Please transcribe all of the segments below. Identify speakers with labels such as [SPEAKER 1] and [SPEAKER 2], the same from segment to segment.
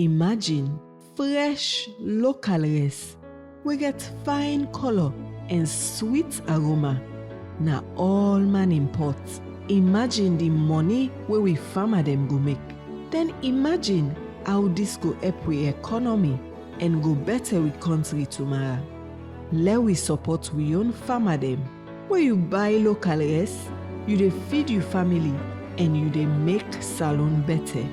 [SPEAKER 1] Imagine fresh local rice we get fine color and sweet aroma. Na all man import. Imagine the money where we farmer them go make. Then imagine how this go help we economy and go better with country tomorrow. Let we support we own farmer them. Where you buy local rice, you dey feed your family and you dey make Salone better.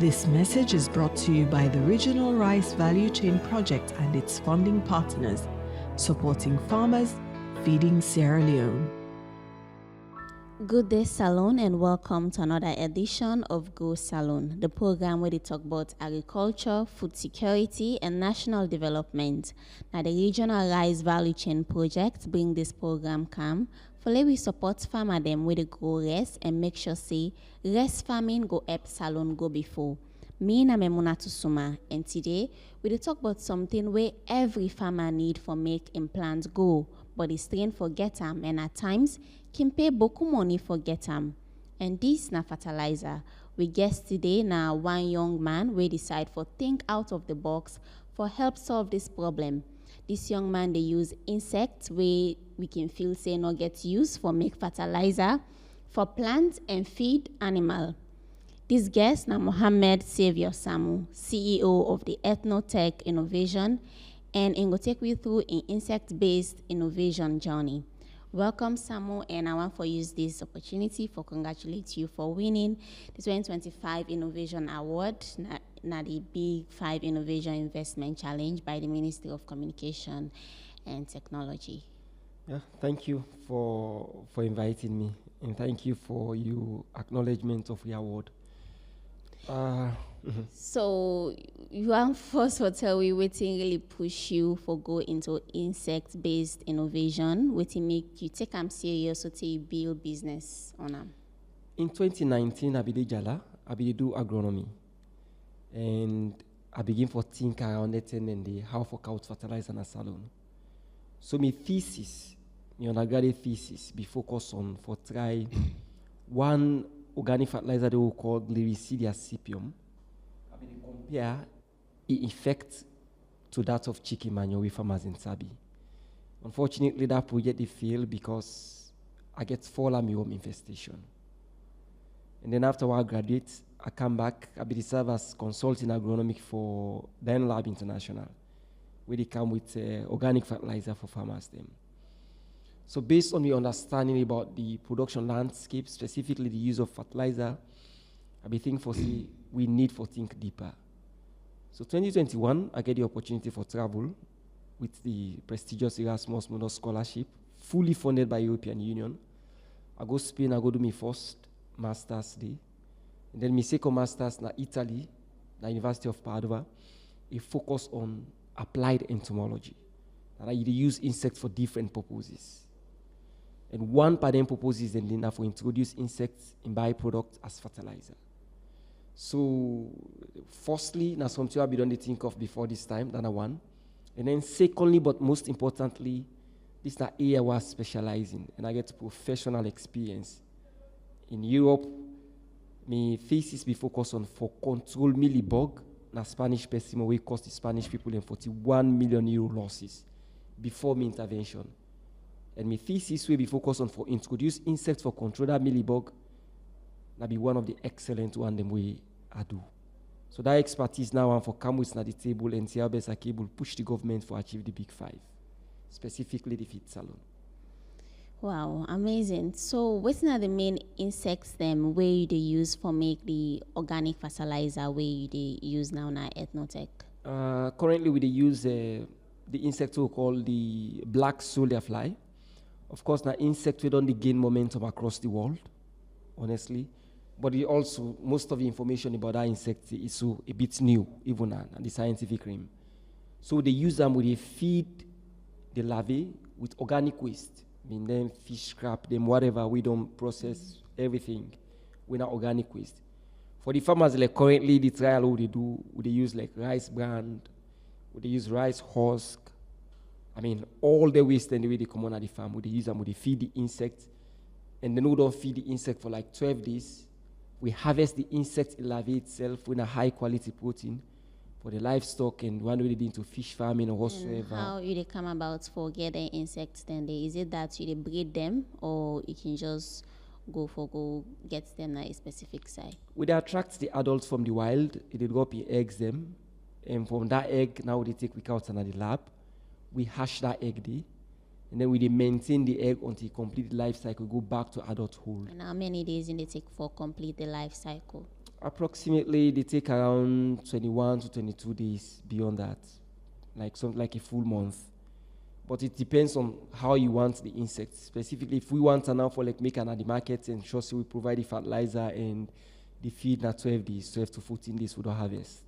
[SPEAKER 1] This message is brought to you by the Regional Rice Value Chain Project and its funding partners, supporting farmers, feeding Sierra Leone.
[SPEAKER 2] Good day, Salone, and welcome to another edition of Go Salone, the program where they talk about agriculture, food security, and national development. Now, the Regional Rice Value Chain Project bring this program come for let we support farmer them where they grow rice and make sure say rice farming go help Salone go before. Me na Memuna Tusuma, and today we dey talk about something where every farmer need for make im plant go, but the strain for get am and at times can pay beaucoup money for get am. And this na fertilizer. We guess today na one young man we decide for think out of the box for help solve this problem. This young man they use insects we can feel say no get use for make fertilizer for plant and feed animal. This guest na Mohammed Savior Samu, CEO of the Ethnotech Innovation, and he will take you through an insect-based innovation journey. Welcome, Samu, and I want to use this opportunity for congratulate you for winning the 2025 Innovation Award, na the Big 5 Innovation Investment Challenge by the Ministry of Communication and Technology.
[SPEAKER 3] Yeah, thank you for inviting me, and thank you for your acknowledgement of the award.
[SPEAKER 2] So you want first to tell me wetin really push you for go into insect-based innovation, wetin make you take am serious so to build business on am?
[SPEAKER 3] In 2019, I be Jala, I be do agronomy, and I begin for think around it and the how for cow fertilizer in a Salone. So my thesis, my undergraduate thesis, be focused on for try one organic fertilizer they will call Lyricidia sepium. I mean, compare the effect to that of chicken manure with farmers in Sabi. Unfortunately, that project they failed because I get fall armyworm infestation. And then after I graduate, I come back. I be serve as consulting agronomic for Dan Lab International, where they come with organic fertilizer for farmers. Them. So based on my understanding about the production landscape, specifically the use of fertilizer, I be thinking for see we need for think deeper. So 2021, I get the opportunity for travel with the prestigious Erasmus Mundus Scholarship, fully funded by European Union. I go Spain, I go do my first master's day. And then my second master's na Italy, the University of Padua, a focus on applied entomology. And I use insects for different purposes. And one part of purposes then for introduce insects in byproduct as fertilizer. So, firstly, that's something I've been think of before this time, that's one. And then secondly, but most importantly, this is the area where I specialize in, and I get professional experience. In Europe, my thesis be focused on for control millibug, na Spanish pesimo, we cost the Spanish people in 41 million euro losses before my intervention. And my thesis will be focused on for introduce insects for control that millibug. That be one of the excellent one them way I do. So that expertise now and for come with at the table and see how best I can push the government for achieve the big 5, specifically the feed Salone.
[SPEAKER 2] Wow, amazing. So what's not the main insects them where they use for make the organic fertilizer where they use now in Ethnotech?
[SPEAKER 3] Currently we use the insect we call the black soldier fly. Of course, now insect we don't gain momentum across the world, honestly. But also, most of the information about that insect is so a bit new, even on the scientific realm. So they use them when they feed the larvae with organic waste. I mean, them fish scrap, them whatever, we don't process everything with our organic waste. For the farmers, like currently the trial what they do, they use like rice bran, they use rice husk. I mean, all the waste and the way they come on at the farm, they use them, they feed the insects, and then we don't feed the insect for like 12 days. We harvest the insect larvae itself with a high quality protein for the livestock and one way into fish farming or whatsoever.
[SPEAKER 2] And how you they come about for getting insects then? Is it that you they breed them or you can just go get them at a specific site?
[SPEAKER 3] We attract the adults from the wild, they go up in eggs them, and from that egg now they take we out in the lab. We hash that egg day, and then we dey maintain the egg until it complete the life cycle, go back to adulthood.
[SPEAKER 2] And how many days in they take for complete the life cycle?
[SPEAKER 3] Approximately, they take around 21 to 22 days beyond that, like something like a full month. But it depends on how you want the insects. Specifically, if we want to now for like make an at the market and sure so we provide the fertilizer and the feed na 12 days, 12 to 14 days we don't harvest.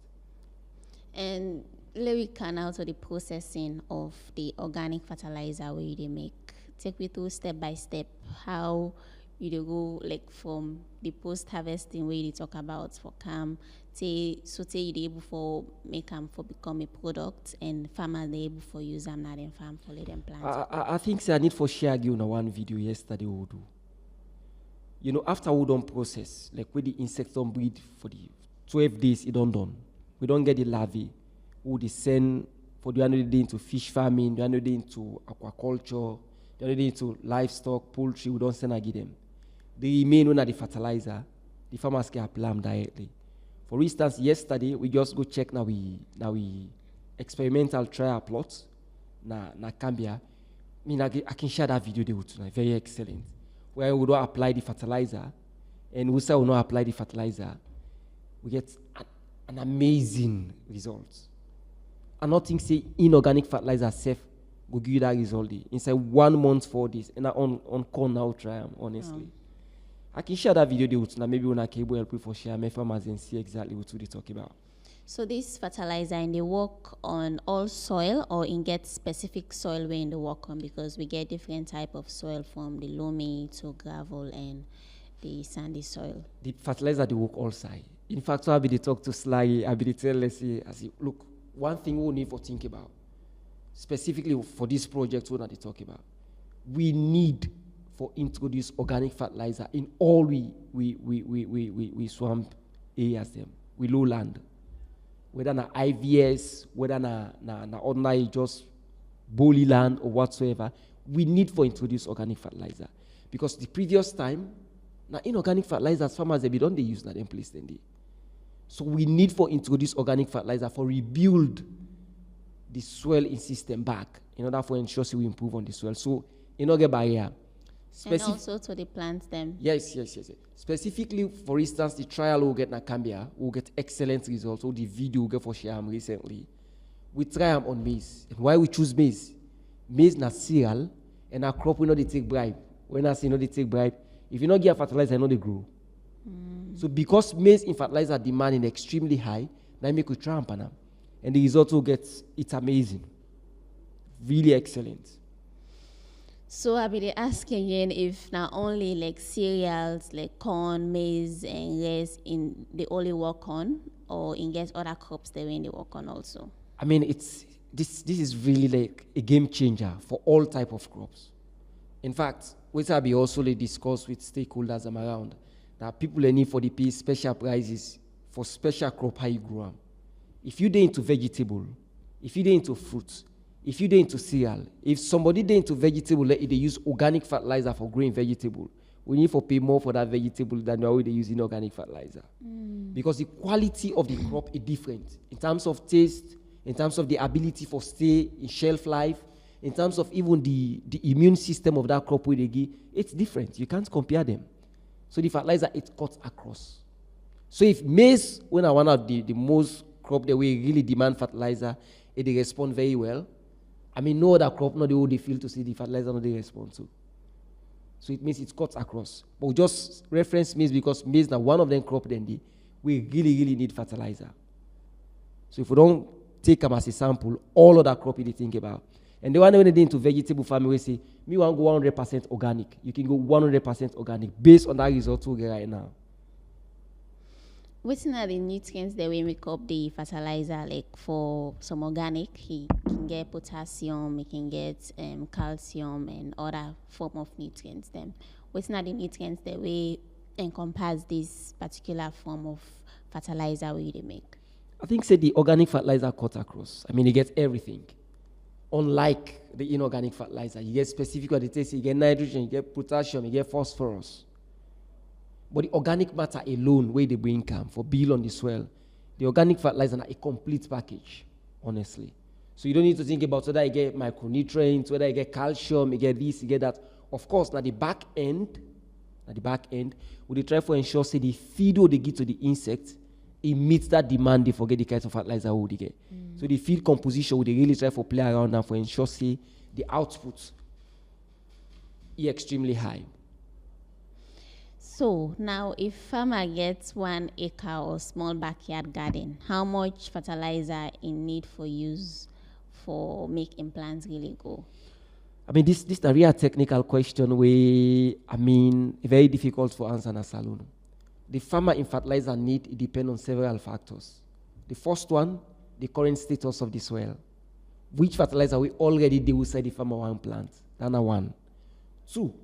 [SPEAKER 2] And let me can out of the processing of the organic fertilizer where they make. Take me through step by step how you dey go like from the post harvesting where you talk about for cam say you dey able for make them for become a product and farmer they able for use them not in farm for let them plant.
[SPEAKER 3] I think say I need for share you on one video yesterday we do. You know, after we don't process, like where the insects don't breed for the 12 days, it don't done. We don't get the larvae. We they send for the other day into fish farming, the other day into aquaculture, the other day into livestock, poultry. We don't send and give them. The remain when the fertilizer, the farmers can apply them directly. For instance, yesterday we just go check now we experimental trial plots na Cambia. I mean I can share that video there tonight. Very excellent. Where we don't apply the fertilizer, and we say we don't apply the fertilizer, we get an amazing result. And nothing say inorganic fertilizer safe go give you that result inside 1 month 4 days. And on corn now try honestly. I can share that video there with now. Maybe when I can help you for share my farmers and see exactly what they talk about.
[SPEAKER 2] So this fertilizer and they work on all soil or in get specific soil where in the work on because we get different type of soil from the loamy to gravel and the sandy soil.
[SPEAKER 3] The fertilizer they work all side. In fact, so I be the talk to Sly, I be the tell let's say look, one thing we need to think about, specifically for this project we they talk about, we need for introduce organic fertilizer in all we swamp areas them, we lowland. Whether na IVS, whether na ordinary just bowly land or whatsoever, we need for introduce organic fertilizer. Because the previous time, na inorganic fertilizers farmers they don't they use na them place then they. So we need for introduce organic fertilizer for rebuild the soil in system back in order for ensure we improve on the soil. So in order barrier.
[SPEAKER 2] And also to the plants them.
[SPEAKER 3] Yes. Specifically, for instance, the trial we'll get na Cambia, we'll get excellent results. So the video we'll get for share recently. We try them on maize. And why we choose maize? Maize na cereal and a crop we know they take bribe. When I say no they take bribe, if you not get fertilizer, I know they grow. So because maize in fertilizer demand is extremely high, now make we try them. And the result will get it's amazing. Really excellent.
[SPEAKER 2] So I'll be asking again if not only like cereals like corn, maize, and rice in the only work on, or in get other crops they when they work on also.
[SPEAKER 3] I mean, this is really like a game changer for all type of crops. In fact, which I be also discussed with stakeholders around that people need for the pay special prices for special crop how you grow them. If you dey into vegetable, if you dey into fruits, if you dey into cereal, if somebody dey into vegetable, they use organic fertilizer for growing vegetable, we need to pay more for that vegetable than the way they use inorganic fertilizer. Because the quality of the crop is different in terms of taste, in terms of the ability for stay in shelf life, in terms of even the immune system of that crop where they give, it's different. You can't compare them. So the fertilizer, it cuts across. So if maize, when I one of the most crop that we really demand fertilizer, they respond very well. I mean, no other crop, not the way they feel to see the fertilizer, no they respond to. So it means it cuts across. But we just reference maize because maize is one of them crop then we really need fertilizer. So if we don't take them as a sample, all other crop they think about. And the one when they into vegetable farming, we say, me want to go 100% organic. You can go 100% organic based on that result we get right now.
[SPEAKER 2] What's are the nutrients that we make up the fertilizer? Like for some organic, he can get potassium, he can get calcium and other form of nutrients. Then, what's not the nutrients that we encompass this particular form of fertilizer we they make?
[SPEAKER 3] I think say the organic fertilizer cut across. I mean, you get everything. Unlike the inorganic fertilizer, you get specific what it is, you get nitrogen, you get potassium, you get phosphorus. But the organic matter alone, where they bring come for build on the soil, the organic fertilizer is a complete package, honestly. So you don't need to think about whether you get micronutrients, whether you get calcium, you get this, you get that. Of course, now the back end, we try to ensure say the feed what they give to the insects, it meets that demand. They forget the kind of fertilizer what they get. So the feed composition, they really try to play around now for ensure say the output is extremely high.
[SPEAKER 2] So now, if farmer gets 1 acre or small backyard garden, how much fertilizer in need for use for making plants really go?
[SPEAKER 3] I mean, this is a real technical question where, I mean, very difficult for answer in a Salone. The farmer in fertilizer need, it depends on several factors. The first one, the current status of the soil. Which fertilizer we already do inside the farmer one plant? That's one. 2,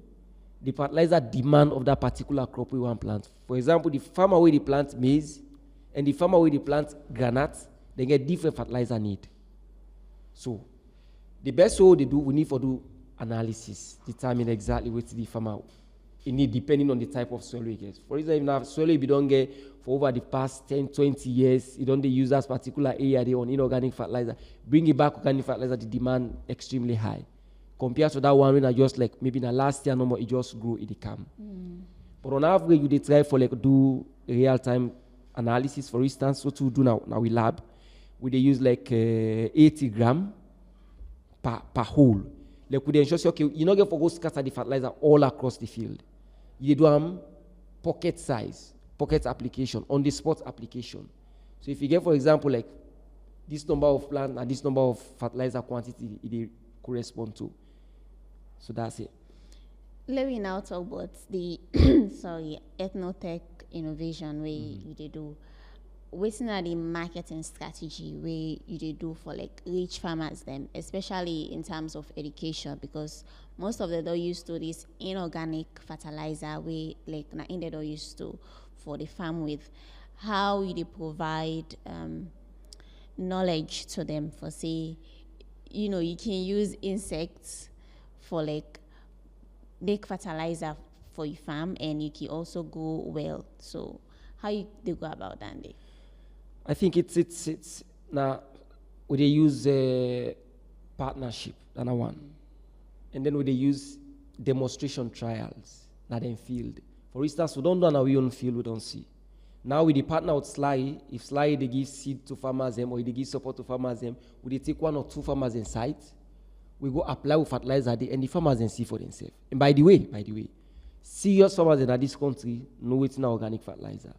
[SPEAKER 3] the fertilizer demand of that particular crop we want plant. For example, the farmer where they plant maize and the farmer where they plant granite, they get different fertilizer need. So, the best way they do, we need to do analysis, determine exactly what the farmer need depending on the type of soil we get. For example, if soil we don't get for over the past 10, 20 years, you don't use that particular area they on inorganic fertilizer, bring it back organic fertilizer, the demand extremely high. Compared to that one when I just like maybe in the last year no more, it just grew, it come. But on average, you try for like do real-time analysis. For instance, what we do now we lab, we they use like 80 gram per hole. Like we ensure say, okay, you not get for go scatter the fertilizer all across the field. You do pocket size, pocket application, on the spot application. So if you get, for example, like this number of plant and this number of fertilizer quantity, it correspond to. So that's it.
[SPEAKER 2] Let me now talk about the ethnotech innovation where they do. What's not the marketing strategy where they do for like rich farmers them, especially in terms of education, because most of them don't use to this inorganic fertilizer where like they don't use to for the farm with. How they provide knowledge to them for say, you can use insects for like make fertilizer for your farm, and you can also go well. So how they go about that?
[SPEAKER 3] I think it's now we they use partnership, that's one, and then we they use demonstration trials, not in field. For instance, we don't do on our own field, we don't see. Now we the partner with Sly. If Sly they give seed to farmers them or they give support to farmers them, we they take 1 or 2 farmers in site. We go apply with fertilizer there, and the farmers then see for themselves. And by the way, serious farmers in this country know it's not organic fertilizer.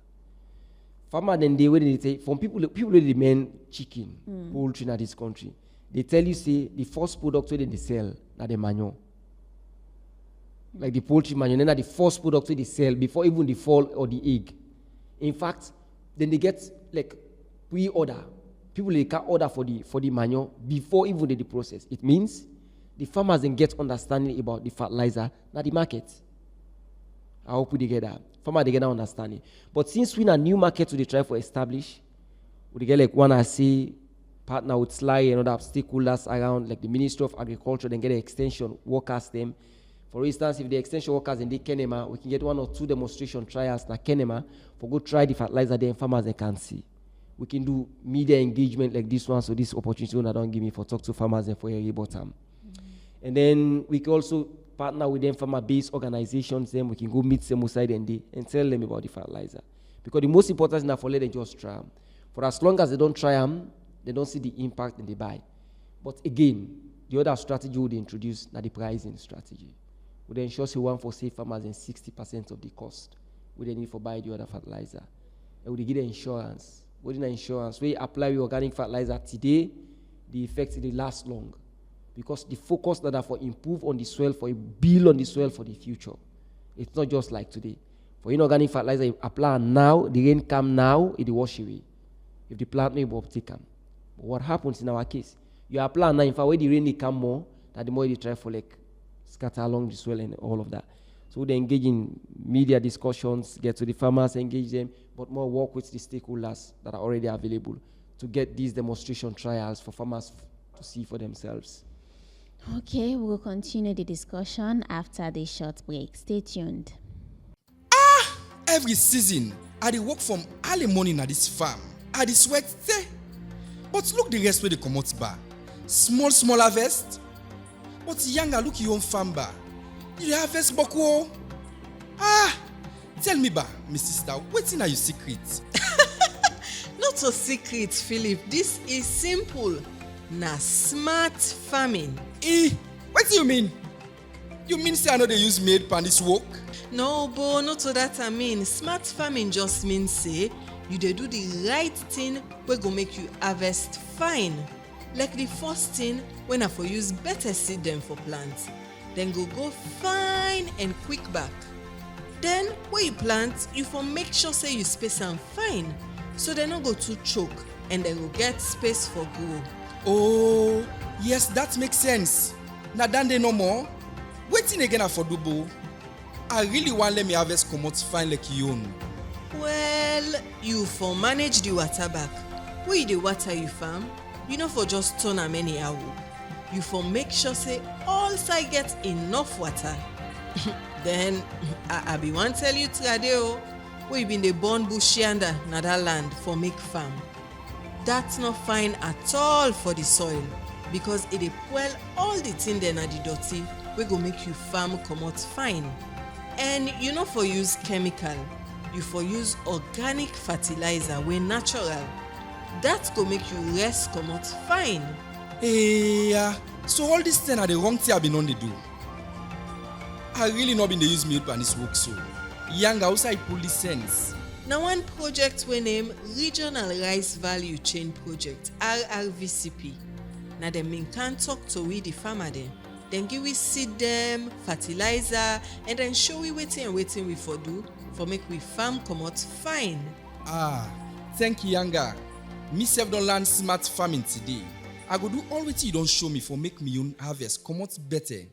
[SPEAKER 3] Farmers then they when they say from people who demand chicken, poultry in this country, they tell you say the first product where they sell na the manure. Like the poultry manure, then the first product where they sell before even the fall or the egg. In fact, then they get like pre-order. People they can order for the manure before even the process. It means the farmers then get understanding about the fertilizer, not the market. I hope we get that. Farmers they get that understanding. But since we a new market we try to establish, we get like one I see partner with Sly and other stakeholders around, like the Ministry of Agriculture, then get the extension workers them. For instance, if the extension workers in the Kenema, we can get 1 or 2 demonstration trials na Kenema for go try the fertilizer there and farmers they can see. We can do media engagement like this one, so this opportunity one I don't give me for talk to farmers and for a bottom. And then we can also partner with them farmer-based organizations, then we can go meet them outside and tell them about the fertilizer. Because the most important thing is for let them just try them. For as long as they don't try them, they don't see the impact and they buy. But again, the other strategy would introduce na the pricing strategy. We then ensure we want for save farmers in 60% of the cost. We then need for buy the other fertilizer. And we give the insurance. With the insurance, we apply with organic fertilizer today, the effects will last long. Because the focus that are for improve on the soil, for a build on the soil for the future. It's not just like today. For inorganic fertilizer, you apply now, the rain come now, it will wash away. If the plant may take them. But what happens in our case? You apply now, in fact, when the rain come more, that the more you try for like scatter along the soil and all of that. So they engage in media discussions, get to the farmers, engage them, but more work with the stakeholders that are already available to get these demonstration trials for farmers to see for themselves.
[SPEAKER 2] Okay, we'll continue the discussion after this short break. Stay tuned.
[SPEAKER 4] Every season, I dey work from early morning at this farm. I dey sweat tey. But look the rest wey dey comot bar. Small harvest. But Yanga, look your own farm bar. You dey harvest boku o. Tell me ba, my sister, wetin na your secret?
[SPEAKER 1] Not a secret, Philip. This is simple. Na smart farming.
[SPEAKER 4] Wetin you mean? You mean say I no dey use made pan this work?
[SPEAKER 1] No, Bo, not to that I mean. Smart farming just means say you dey do the right thing wey go make you harvest fine. Like the first thing when I for use better seed them for plants, then go fine and quick back. Then when you plant, you for make sure say you space am fine, so they no go too choke and they go get space for grow.
[SPEAKER 4] Oh, yes, that makes sense. Na dan dey no more. Wetin again I for do, Bo? I really want let me harvest comot fine like you own.
[SPEAKER 1] Well, you for manage the water back. When you dey water you farm, you no for just turn am anyhow. You for make sure say all side get enough water. Then I be wan tell you trade o, wey you been dey burn bush yanda na that land for make farm. That's not fine at all for the soil, because it dey fuel all the thing dem na the dirty wey go make you farm comot fine. And you no for use chemical, you for use organic fertilizer wey natural. That go make you rest comot fine.
[SPEAKER 4] So all this thing are the wrong thing I been on dey do. I really not been dey use milk pan this work so. Yanga, how I pull this sense?
[SPEAKER 1] Na one project wey name Regional Rice Value Chain Project (RRVCP). Na dem bin can talk to we the farmer dem. Then give we seed them, fertilizer, and then show we wetin we for do for make we farm comot fine.
[SPEAKER 4] Thank you, Yanga. Me sef don learn smart farming today. I go do all wetin you don show me for make me own harvest comot better.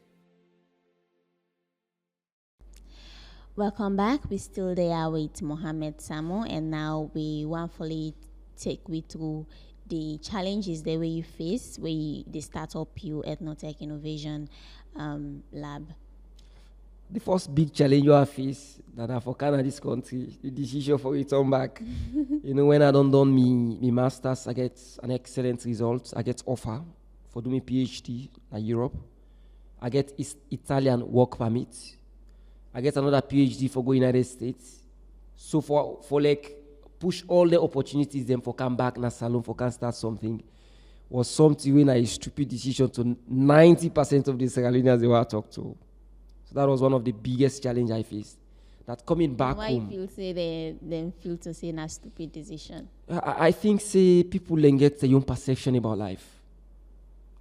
[SPEAKER 2] Welcome back. We still there with Mohammed Samo, and now we willfully take we through the challenges that you face where the startup you Ethnotech Innovation Lab.
[SPEAKER 3] The first big challenge you have faced that I for Canada this country, the decision for return back. When I done me masters, I get an excellent result. I get offer for doing PhD in Europe. I get Italian work permit. I get another PhD for go United States. So for like push all the opportunities then for come back na Salone for can start something was something when a stupid decision to 90% of the Sierra Leoneans they were talked to. So that was one of the biggest challenge I faced. That coming back home.
[SPEAKER 2] Why you say they feel to say a stupid decision?
[SPEAKER 3] I think say people then get their own perception about life.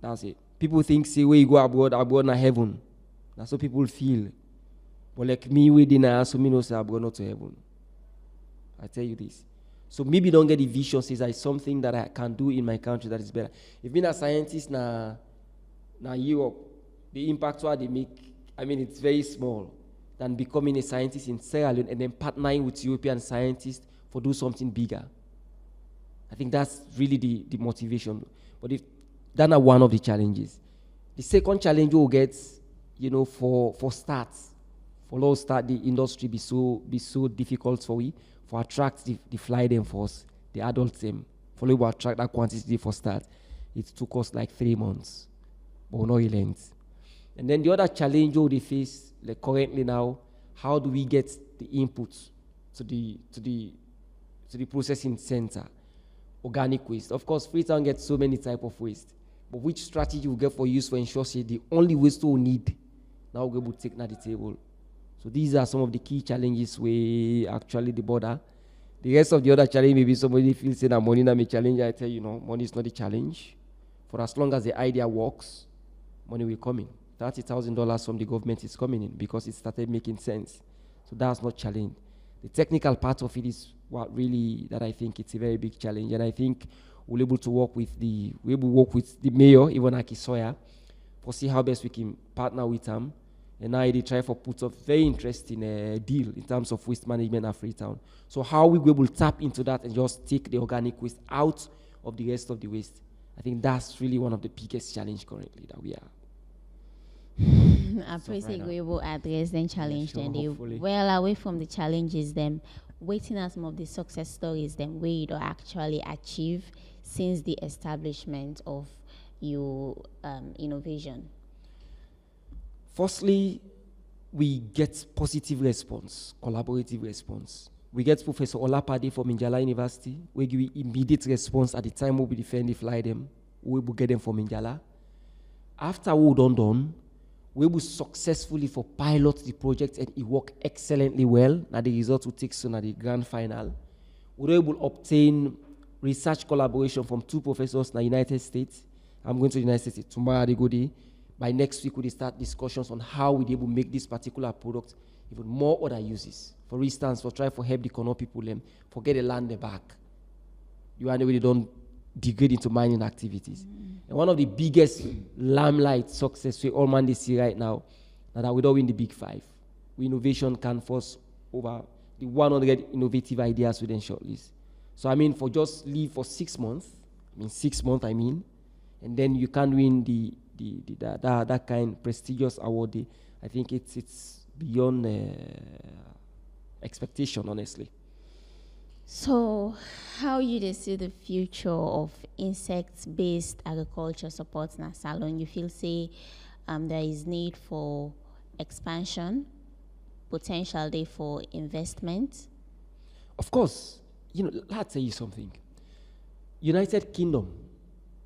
[SPEAKER 3] That's it. People think say where you go abroad na heaven. That's what people feel. But like me, we didn't so me no say abroad not to heaven. I tell you this. So maybe don't get the vision says it's something that I can do in my country that is better. If being a scientist na Europe, the impact what they make, I mean, it's very small than becoming a scientist in Sierra Leone and then partnering with European scientists for do something bigger. I think that's really the motivation. But if that's not one of the challenges. The second challenge we'll get, for starts, for low start the industry be so difficult for we for attract the fly them force, the adults them, for we attract that quantity for start. It took us like 3 months, but no relent. And then the other challenge they face, like currently now, how do we get the input to the processing center? Organic waste. Of course, Freetown gets so many type of waste, but which strategy we get for use for ensure say the only waste we need now we're able to take at the table. So these are some of the key challenges we actually the border. The rest of the other challenge, maybe somebody feels say that money not a challenge. I tell you, money is not a challenge. For as long as the idea works, money will come in. $30,000 from the government is coming in because it started making sense. So that's not challenge. The technical part of it is what really that I think it's a very big challenge. And I think we're able to work with the mayor, even Akisoya, for see how best we can partner with them And now they try for put a very interesting deal in terms of waste management at Freetown. So how we will tap into that and just take the organic waste out of the rest of the waste. I think that's really one of the biggest challenge currently that we are.
[SPEAKER 2] I appreciate we will address the challenge
[SPEAKER 3] sure,
[SPEAKER 2] and
[SPEAKER 3] hopefully.
[SPEAKER 2] well away from the challenges them waiting at some of the success stories them we don't actually achieve since the establishment of your innovation.
[SPEAKER 3] Firstly, we get positive response, collaborative response. We get Professor Olapade from Injala University. We give immediate response at the time we defend the fly them. We will get them from Injala. After we done, we will successfully for pilot the project and it worked excellently well. Now the result will take soon at the grand final. We will obtain research collaboration from 2 professors in the United States. I'm going to the United States tomorrow. They go there. By next week, we start discussions on how we able make this particular product even more other uses. For instance, for try for help the Kono people them forget the land back. You and they don't degrade into mining activities. And one of the biggest limelight success we all man they see right now, that we don't win the big 5. We innovation can force over the 100 innovative ideas within shortlist. So I mean, for just leave for 6 months, and then you can win that kind prestigious award. I think it's beyond expectation, honestly.
[SPEAKER 2] So, how you dey see the future of insect-based agriculture supports na Salone? You feel say there is need for expansion, potential there for investment?
[SPEAKER 3] Of course, let's tell you something. United Kingdom,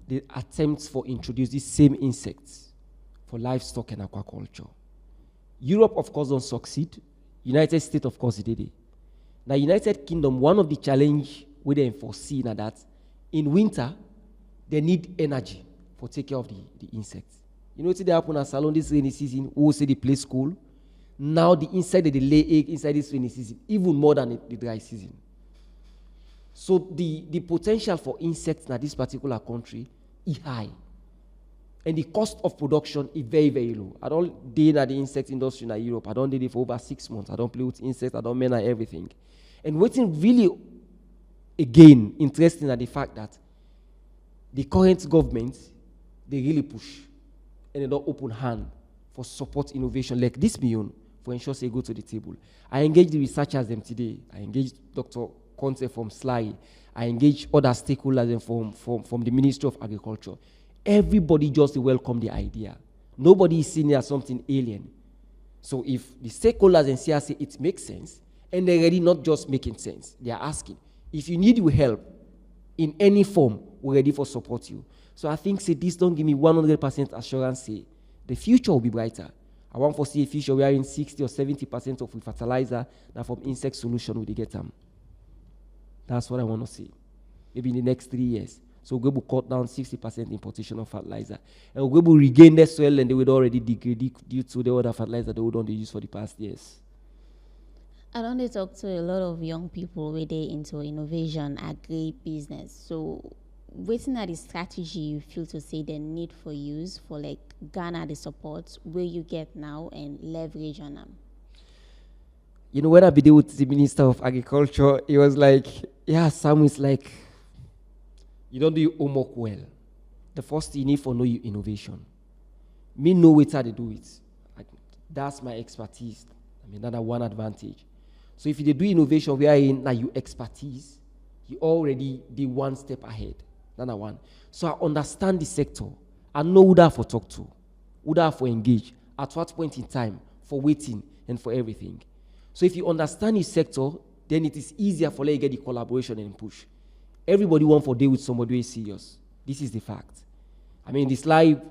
[SPEAKER 3] the attempts for introduce these same insects for livestock and aquaculture. Europe, of course, don't succeed. United States, of course, did it. Now, United Kingdom, one of the challenge we they foresee now that in winter, they need energy for take care of the insects. You know what they happen at Salone this rainy season, who say they play school. Now the insect they lay egg inside this rainy season, even more than the dry season. So the potential for insects in this particular country is high. And the cost of production is very, very low. I don't deal in the insect industry in Europe. I don't deal it for over 6 months. I don't play with insects. I don't manage everything. And what's really, again, interesting at the fact that the current government, they really push and they don't open hand for support innovation like this million for ensure they go to the table. I engage the researchers them today. I engage Dr. Conte from SLY. I engage other stakeholders from the Ministry of Agriculture. Everybody just welcome the idea. Nobody is seeing it as something alien. So if the stakeholders and CR say it makes sense, and they're ready not just making sense, they are asking, if you need your help in any form, we're ready for support you. So I think say this don't give me 100% assurance say the future will be brighter. I want to see a future where in 60 or 70% of fertilizer that from insect solution we get them. That's what I want to see. Maybe in the next 3 years. So we will cut down 60% importation of fertilizer. And we will regain the soil and they would already degrade due to the other fertilizer they would only use for the past years.
[SPEAKER 2] I don't talk to a lot of young people where they into innovation, agri business. So waiting at the strategy you feel to say the need for use for like Ghana the support where you get now and leverage on them.
[SPEAKER 3] You know, when I be there with the Minister of Agriculture, it was like, yeah, Sam is like, you don't do your homework well. The first thing you need for know your innovation. Me know how to do it. That's my expertise. I mean, that's one advantage. So if you do innovation where in now your expertise, you already the one step ahead. That's one. So I understand the sector. I know who that for talk to, who that for engage, at what point in time, for waiting and for everything. So if you understand the sector, then it is easier for you to get the collaboration and push. Everybody want for deal with somebody who is serious. This is the fact. I mean, this live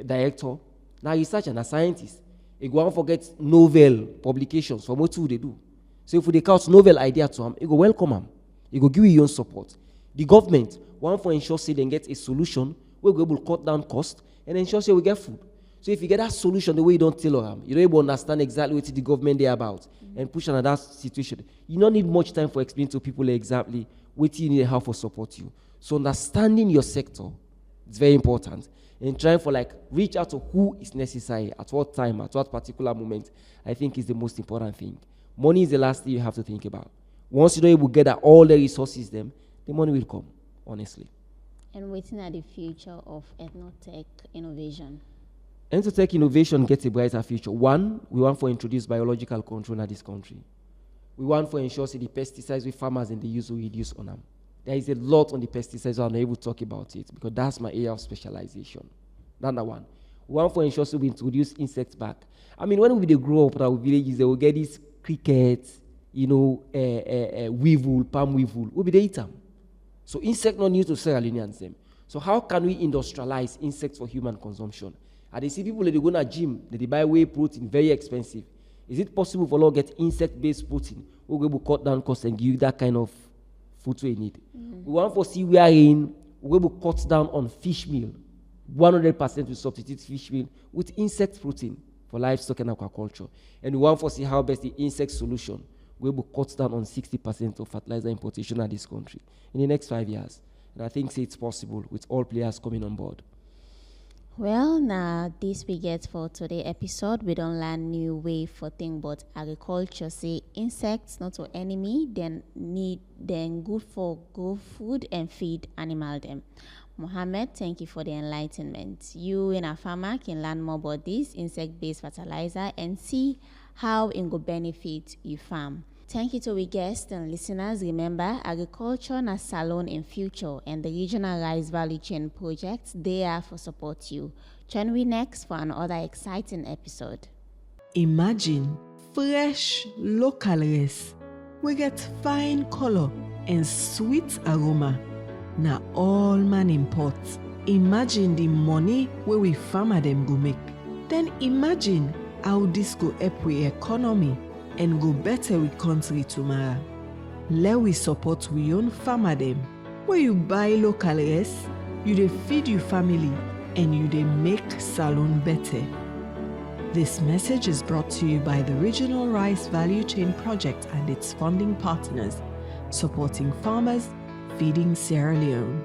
[SPEAKER 3] director, now researcher and a scientist, he go and forget novel publications from what they do. So if they count novel idea to him, he go welcome him. He go give you your own support. The government want for ensure say they get a solution where we able to cut down cost and ensure say we get food. So if you get that solution the way you don't tell them, you don't able to understand exactly what the government they about and push another situation. You don't need much time for explaining to people exactly what you need and how for support you. So understanding your sector It's very important. And trying for like reach out to who is necessary at what time, at what particular moment, I think is the most important thing. Money is the last thing you have to think about. Once you know you will get all the resources, then the money will come, honestly.
[SPEAKER 2] And waiting at the future of ethnotech innovation.
[SPEAKER 3] Ethnotech innovation gets a brighter future. One, we want to introduce biological control in this country. We want to ensure the pesticides with farmers and the use will reduce on them. There is a lot on the pesticides, so I'm not able to talk about it because that's my area of specialization. Number one. We want to ensure we introduce insects back. I mean, when we grow up in our villages, they will get these crickets, weevil, palm weevil. We'll be there eat them. So insects not new to Sierra Leoneans them. So how can we industrialize insects for human consumption? And they see people that they go to a gym, that they buy whey protein, very expensive. Is it possible for all get insect-based protein? We're going to cut down costs and give you that kind of food we need. We want to see we're going to cut down on fish meal. 100% to substitute fish meal with insect protein for livestock and aquaculture. And we want to see how best the insect solution will cut down on 60% of fertilizer importation in this country in the next 5 years. And I think it's possible with all players coming on board.
[SPEAKER 2] Well, now this we get for today's episode. We don't learn new way for thing but agriculture. Say insects not to enemy, then good for grow food and feed animal them. Mohammed, thank you for the enlightenment. You and a farmer can learn more about this insect-based fertilizer and see how it will benefit your farm. Thank you to our guests and listeners. Remember, agriculture na Salone in future and the regional rice value chain projects, they are for support you. Join me next for another exciting episode.
[SPEAKER 1] Imagine fresh local rice. We get fine color and sweet aroma. Na all man import. Imagine the money where we farmer them go make. Then imagine how this go help with economy and go better with country tomorrow. Let we support we own farmer them. Where you buy local rice, you dey feed your family and you dey make Salone better. This message is brought to you by the Regional Rice Value Chain Project and its funding partners, supporting farmers, feeding Sierra Leone.